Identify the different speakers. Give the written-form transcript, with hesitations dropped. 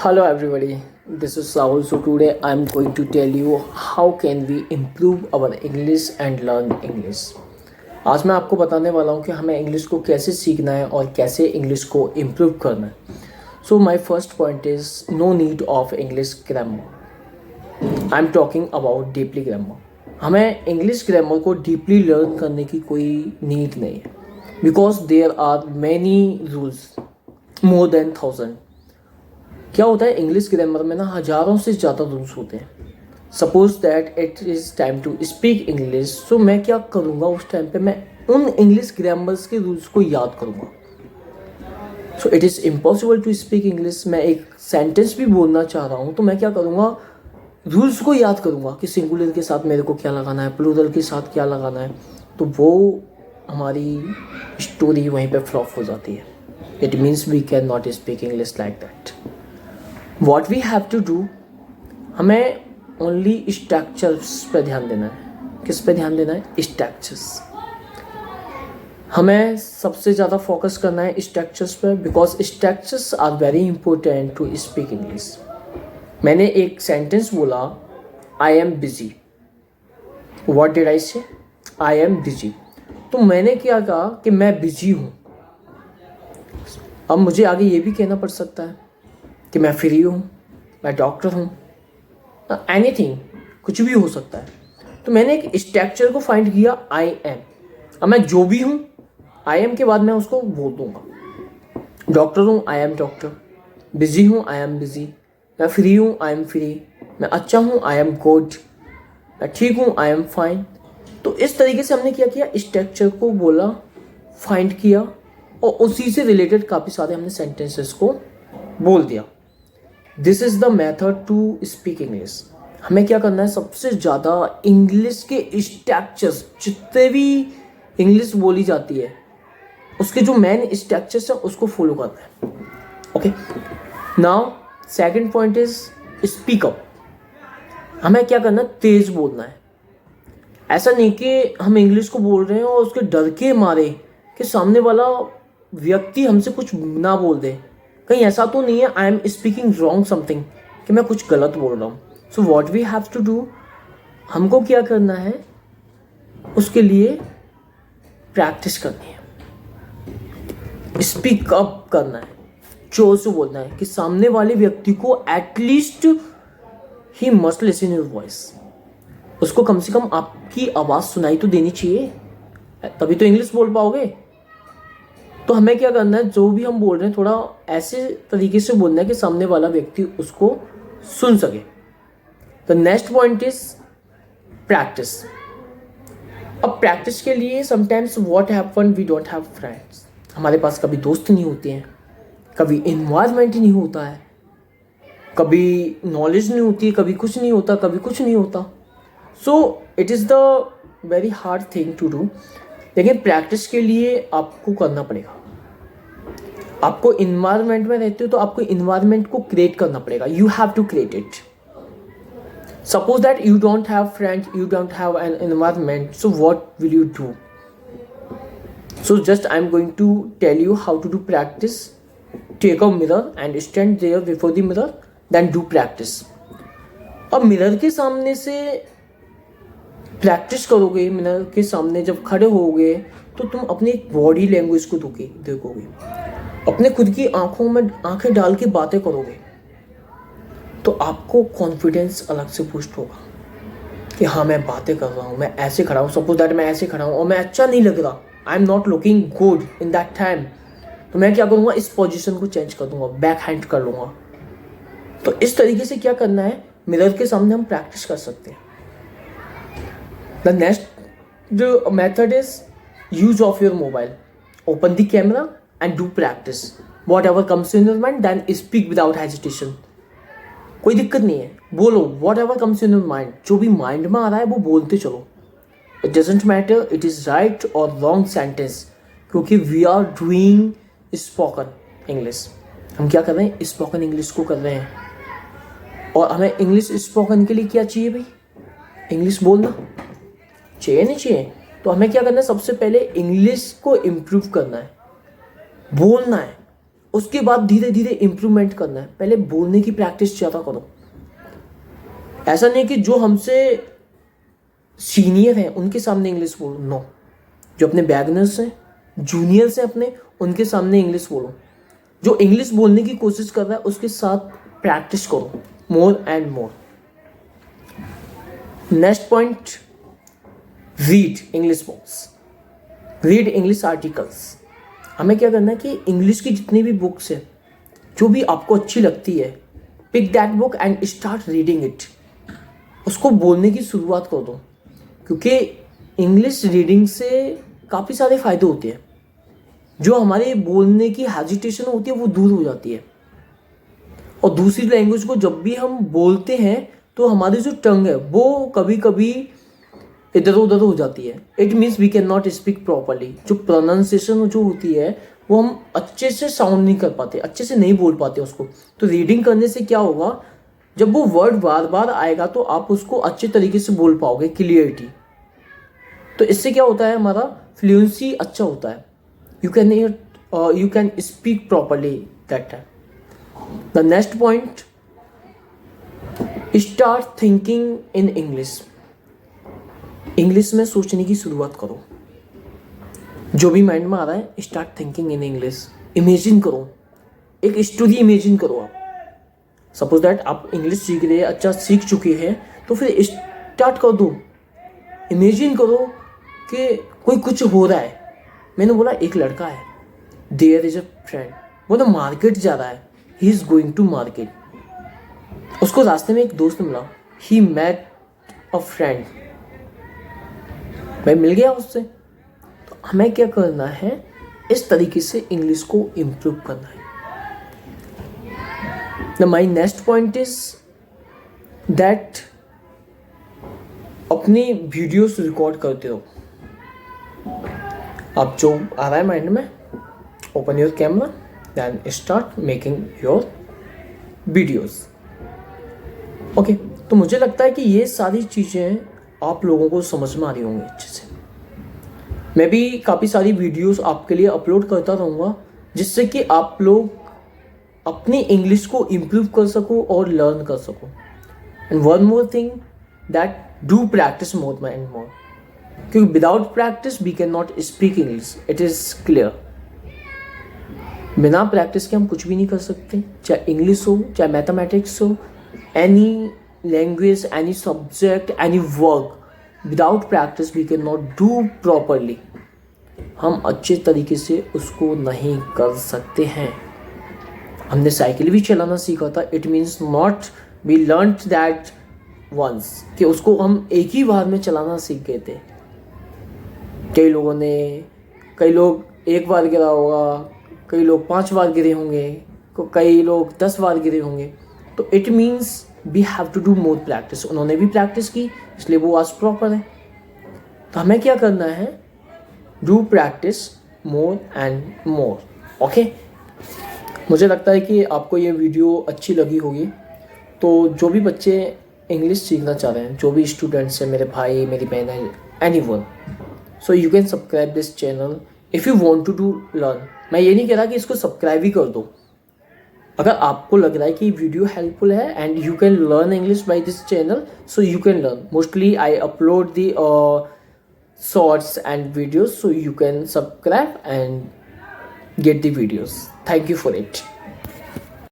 Speaker 1: Hello everybody, this is Rahul. So today I'm going to tell you how can we improve our English and learn English. आज मैं आपको बताने वाला हूँ कि हमें इंग्लिश को कैसे सीखना है और कैसे इंग्लिश को इम्प्रूव करना है. So my first point is no need of English grammar. I am talking about deeply grammar. हमें इंग्लिश ग्रामर को डीपली लर्न करने की कोई नीड नहीं है because there are many rules, more than 1000. क्या होता है इंग्लिश ग्रामर में ना हज़ारों से ज़्यादा रूल्स होते हैं. Suppose that it is time to speak English. So मैं क्या करूँगा उस टाइम पे, मैं उन इंग्लिश ग्रामर्स के रूल्स को याद करूँगा. So it is impossible to speak English. मैं एक सेंटेंस भी बोलना चाह रहा हूँ तो मैं क्या करूँगा, रूल्स को याद करूँगा कि सिंगुलर के साथ मेरे को क्या लगाना है, प्लूरल के साथ क्या लगाना है. तो वो हमारी स्टोरी वहीं पे फ्लॉप हो जाती है. It means we can not speak English like that. What we have to do, हमें ओनली स्ट्रक्चर्स पे ध्यान देना है. किस पे ध्यान देना है? स्ट्रक्चर्स. हमें सबसे ज़्यादा फोकस करना है स्ट्रक्चर्स पे because structures are very important to speak English. मैंने एक सेंटेंस बोला, I am busy. What did I say? I am busy. तो मैंने क्या कहा कि मैं बिजी हूँ. अब मुझे आगे ये भी कहना पड़ सकता है कि मैं फ्री हूँ, मैं डॉक्टर हूँ, एनीथिंग, कुछ भी हो सकता है. तो मैंने एक स्ट्रक्चर को फाइंड किया, आई एम. अब मैं जो भी हूँ, आई एम के बाद मैं उसको बोल दूंगा. डॉक्टर हूँ, आई एम डॉक्टर. बिजी हूँ, आई एम बिजी. मैं फ्री हूँ, आई एम फ्री. मैं अच्छा हूँ, आई एम गुड. मैं ठीक हूँ, आई एम फाइन. तो इस तरीके से हमने क्या किया, स्ट्रक्चर को बोला, फाइंड किया और उसी से रिलेटेड काफ़ी सारे हमने सेंटेंसेस को बोल दिया. This is the method to speak English. हमें क्या करना है, सबसे ज़्यादा इंग्लिश के स्ट्रक्चर्स, जितने भी इंग्लिश बोली जाती है उसके जो मेन स्ट्रक्चर्स हैं उसको फॉलो करना है. Okay, now second point is speak up. हमें क्या करना है, तेज बोलना है. ऐसा नहीं कि हम इंग्लिश को बोल रहे हैं और उसके डर के मारे कि सामने वाला व्यक्ति हमसे कुछ ना बोल दे. कहीं ऐसा तो नहीं है I am speaking wrong something, कि मैं कुछ गलत बोल रहा हूँ. So what we have to do, हमको क्या करना है, उसके लिए प्रैक्टिस करनी है. स्पीक अप करना है, जोर से बोलना है कि सामने वाले व्यक्ति को at least he must listen your voice. उसको कम से कम आपकी आवाज़ सुनाई तो देनी चाहिए, तभी तो इंग्लिश बोल पाओगे. तो हमें क्या करना है, जो भी हम बोल रहे हैं थोड़ा ऐसे तरीके से बोलना है कि सामने वाला व्यक्ति उसको सुन सके. The next point is practice. अब प्रैक्टिस के लिए sometimes what happen, we don't have friends. हमारे पास कभी दोस्त नहीं होते हैं, कभी इन्वायरमेंट ही नहीं होता है, कभी नॉलेज नहीं होती है, कभी कुछ नहीं होता, कभी कुछ नहीं होता. So it is the very hard thing to do. लेकिन प्रैक्टिस के लिए आपको करना पड़ेगा. आपको इन्वायरमेंट में रहते हो तो आपको इन्वायरमेंट को क्रिएट करना पड़ेगा. You have to create it. Suppose that you don't have friends, you don't have an environment, so what will you do? So just I am going to tell you how to do practice. Take a mirror and stand there before the mirror, then do practice. अब mirror के सामने से practice करोगे, mirror के सामने जब खड़े होगे तो तुम अपनी बॉडी लैंग्वेज को देखोगे, अपने खुद की आंखों में आंखें डाल के बातें करोगे तो आपको कॉन्फिडेंस अलग से बूस्ट होगा कि हाँ मैं बातें कर रहा हूँ, मैं ऐसे खड़ा हूँ. सपोज दैट मैं ऐसे खड़ा हूँ और मैं अच्छा नहीं लग रहा, I am not looking good in that time, तो मैं क्या करूँगा, इस पोजिशन को चेंज कर दूंगा, बैक हैंड कर लूँगा. तो इस तरीके से क्या करना है, मिरर के सामने हम प्रैक्टिस कर सकते हैं. The next method is use of your mobile. Open the camera and do practice. Whatever comes in your mind, then speak without hesitation. कोई दिक्कत नहीं है, बोलो whatever comes in your mind. जो भी माइंड में आ रहा है वो बोलते चलो. It doesn't matter it is right or wrong sentence, क्योंकि we are doing spoken English. हम क्या कर रहे हैं, स्पोकन इंग्लिश को कर रहे हैं. और हमें इंग्लिश स्पोकन के लिए क्या चाहिए भाई, इंग्लिश बोलना चाहिए नहीं चाहिए. तो हमें क्या करना है, सबसे पहले इंग्लिश को इम्प्रूव करना है, बोलना है. उसके बाद धीरे धीरे इम्प्रूवमेंट करना है। पहले बोलने की प्रैक्टिस ज़्यादा करो। ऐसा नहीं कि जो हमसे सीनियर हैं उनके सामने इंग्लिश बोलो, नो। जो अपने बैगनर्स हैं, जूनियर्स हैं अपने, उनके सामने इंग्लिश बोलो। जो इंग्लिश बोलने की कोशिश कर रहा है उसके साथ प्रैक्टिस करो मोर and more. Next point, read English books, read English articles. हमें क्या करना है कि इंग्लिश की जितनी भी बुक्स है, जो भी आपको अच्छी लगती है, pick that book and start reading it. उसको बोलने की शुरुआत कर दो, क्योंकि इंग्लिश रीडिंग से काफ़ी सारे फ़ायदे होते हैं। जो हमारे बोलने की हेजिटेशन होती है वो दूर हो जाती है। और दूसरी लैंग्वेज को जब भी हम बोलते हैं तो हमारी जो टंग है वो कभी कभी इधर उधर हो जाती है। It means we can not speak properly. जो प्रोनाउंसिएशन जो होती है वो हम अच्छे से साउंड नहीं कर पाते, अच्छे से नहीं बोल पाते उसको। तो रीडिंग करने से क्या होगा, जब वो वर्ड बार बार आएगा तो आप उसको अच्छे तरीके से बोल पाओगे, क्लियरिटी। तो इससे क्या होता है, हमारा फ्लुएंसी अच्छा होता है। You can speak properly that time. The next point, start thinking in English. English में सोचने की शुरुआत करो। जो भी माइंड में आ रहा है, start thinking in English. Imagine करो, एक स्टोरी इमेजिन करो। आप सपोज दैट आप इंग्लिश सीख रहे हैं, अच्छा सीख चुके हैं, तो फिर स्टार्ट कर दो। इमेजिन करो कि कोई कुछ हो रहा है। मैंने बोला एक लड़का है, देयर इज अ फ्रेंड, वो तो मार्केट जा रहा है, he is going to market. उसको रास्ते में एक दोस्त मिला, ही मेट अ फ्रेंड, भाई मिल गया उससे। तो हमें क्या करना है, इस तरीके से इंग्लिश को इम्प्रूव करना है। My next point is that अपनी वीडियोस रिकॉर्ड करते रहो। आप जो आ रहा है माइंड में, open your camera then start making your videos. Okay, तो मुझे लगता है कि ये सारी चीज़ें आप लोगों को समझ में आ रही होंगी अच्छे से। मैं भी काफ़ी सारी वीडियोस आपके लिए अपलोड करता रहूँगा, जिससे कि आप लोग अपनी इंग्लिश को इम्प्रूव कर सको और लर्न कर सको। And one more thing, that do practice more and more, क्योंकि without practice we can not speak English, it is clear. बिना प्रैक्टिस के हम कुछ भी नहीं कर सकते, चाहे इंग्लिश हो, चाहे मैथमेटिक्स हो, any language, any subject, any work, without practice we can not do properly. हम अच्छे तरीके से उसको नहीं कर सकते हैं। हमने साइकिल भी चलाना सीखा था, it means not we learn that once, कि उसको हम एक ही बार में चलाना सीख गए थे। कई लोग एक बार गिरा होगा, कई लोग 5 बार गिरे होंगे, कई लोग 10 बार गिरे होंगे। तो it means we have to do more practice. उन्होंने भी प्रैक्टिस की, इसलिए वो आज प्रॉपर है। तो हमें क्या करना है, do practice more and more. Okay, मुझे लगता है कि आपको ये वीडियो अच्छी लगी होगी। तो जो भी बच्चे इंग्लिश सीखना चाह रहे हैं, जो भी स्टूडेंट्स हैं, मेरे भाई, मेरी बहन है, anyone, so you can subscribe this channel if you want to do learn. मैं ये नहीं कह रहा कि इसको सब्सक्राइब ही कर दो। अगर आपको लग रहा है कि वीडियो हेल्पफुल है and you can learn English by this channel, so you can learn. Mostly I upload the shorts and videos, so you can subscribe and get the videos. Thank you for it.